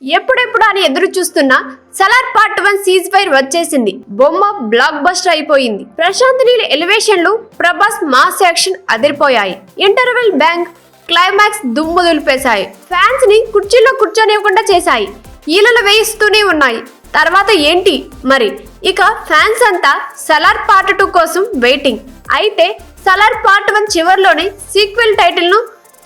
ఎప్పుడెప్పుడు అని ఎదురు చూస్తున్న సలార్ పార్ట్ 1 సీజ్ ఫైర్ వచ్చేసింది. బొమ్మ బ్లాక్ బస్టర్ అయిపోయింది. ప్రశాంత్ నీల్ ఎలివేషన్లు, ప్రభాస్ మాస్ యాక్షన్ అదిరిపోయాయి. ఇంటర్వెల్ బ్యాంక్, క్లైమాక్స్ దుమ్ము దులిపేశాయి. ఫ్యాన్స్ ని కుర్చీల్లో కూర్చోనివ్వకుండా చేశాయి. ఈలలు వేయిస్తూనే ఉన్నాయి. తర్వాత ఏంటి మరి? ఇక ఫ్యాన్స్ అంతా సలార్ పార్ట్ 2 కోసం వెయిటింగ్. అయితే సలార్ పార్ట్ 1 చివర్లోనే సీక్వెల్ టైటిల్ ను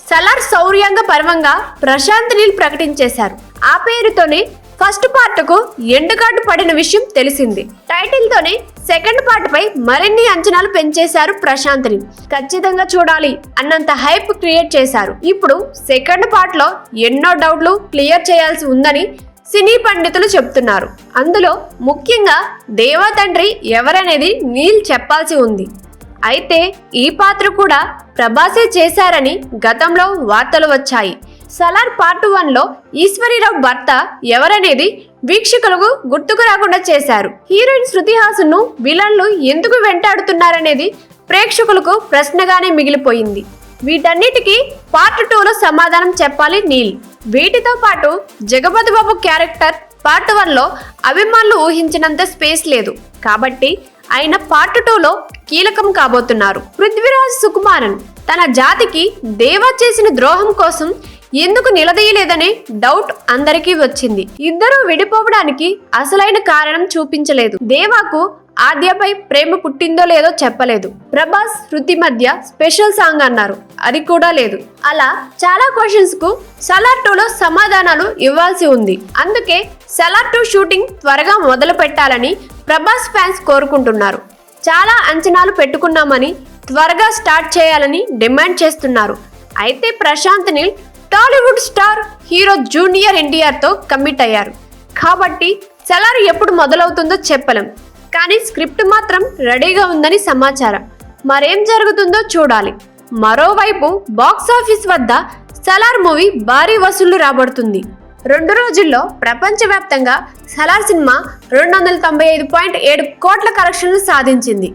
సలార్ శౌర్యాంగ పర్వంగా ప్రశాంత్ నీల్ ప్రకటించేశారు. ఆ పేరుతోనే ఫస్ట్ పార్ట్ కు ఎండ్ కార్డు పడిన విషయం తెలిసింది. టైటిల్ తోనే సెకండ్ పార్ట్ పై మరిన్ని అంచనాలు పెంచేశారు ప్రశాంత్ నీల్. ఖచ్చితంగా చూడాలి అన్నంత హైప్ క్రియేట్ చేశారు. ఇప్పుడు సెకండ్ పార్ట్ లో ఎన్నో డౌట్లు క్లియర్ చేయాల్సి ఉందని సినీ పండితులు చెప్తున్నారు. అందులో ముఖ్యంగా దేవా తండ్రి ఎవరనేది నీల్ చెప్పాల్సి ఉంది. అయితే ఈ పాత్ర కూడా ప్రభాసే చేశారని గతంలో వార్తలు వచ్చాయి. సలార్ పార్ట్ 1 లో ఈశ్వరీరావు భర్త ఎవరనేది వీక్షకులకు గుర్తుకు రాకుండా చేశారు. హీరోయిన్ శృతి హాసన్ ను విలన్లు ఎందుకు వెంటాడుతున్నారనేది ప్రేక్షకులకు ప్రశ్నగానే మిగిలిపోయింది. వీటన్నిటికీ పార్ట్ 2 లో సమాధానం చెప్పాలి నీల్. వీటితో పాటు జగపతి బాబు క్యారెక్టర్ పార్ట్ 1 లో అభిమానులు ఊహించినంత స్పేస్ లేదు కాబట్టి ఆయన పార్ట్ 2 లో కీలకం కాబోతున్నారు. పృథ్వీరాజ్ సుకుమారన్ తన జాతికి దేవా చేసిన ద్రోహం కోసం ఎందుకు నిలదీయలేదనే డౌట్ అందరికీ వచ్చింది. ఇద్దరూ విడిపోవడానికి అసలైన కారణం చూపించలేదు. దేవాకు ఆద్యపై ప్రేమ పుట్టిందో లేదో చెప్పలేదు. ప్రభాస్ శృతి మధ్య స్పెషల్ సాంగ్ అన్నారు, అది కూడా లేదు. అలా చాలా క్వశ్చన్స్ కు సలార్ 2 లో సమాధానాలు ఇవ్వాల్సి ఉంది. అందుకే సలార్ 2 షూటింగ్ త్వరగా మొదలు పెట్టాలని ప్రభాస్ ఫ్యాన్స్ కోరుకుంటున్నారు. చాలా అంచనాలు పెట్టుకున్నామని త్వరగా స్టార్ట్ చేయాలని డిమాండ్ చేస్తున్నారు. అయితే Prashanth Neel Tollywood star hero junior NTR తో కమిట్ అయ్యారు కాబట్టి సలార్ ఎప్పుడు మొదలవుతుందో చెప్పలేం. కానీ స్క్రిప్ట్ మాత్రం రెడీగా ఉందని సమాచారం. మరేం జరుగుతుందో చూడాలి. మరోవైపు బాక్సాఫీస్ వద్ద సలార్ మూవీ భారీ వసూళ్లు రాబడుతుంది. 2 రోజుల్లో ప్రపంచవ్యాప్తంగా సలార్ సినిమా 295.7 కోట్ల కలెక్షన్లు సాధించింది.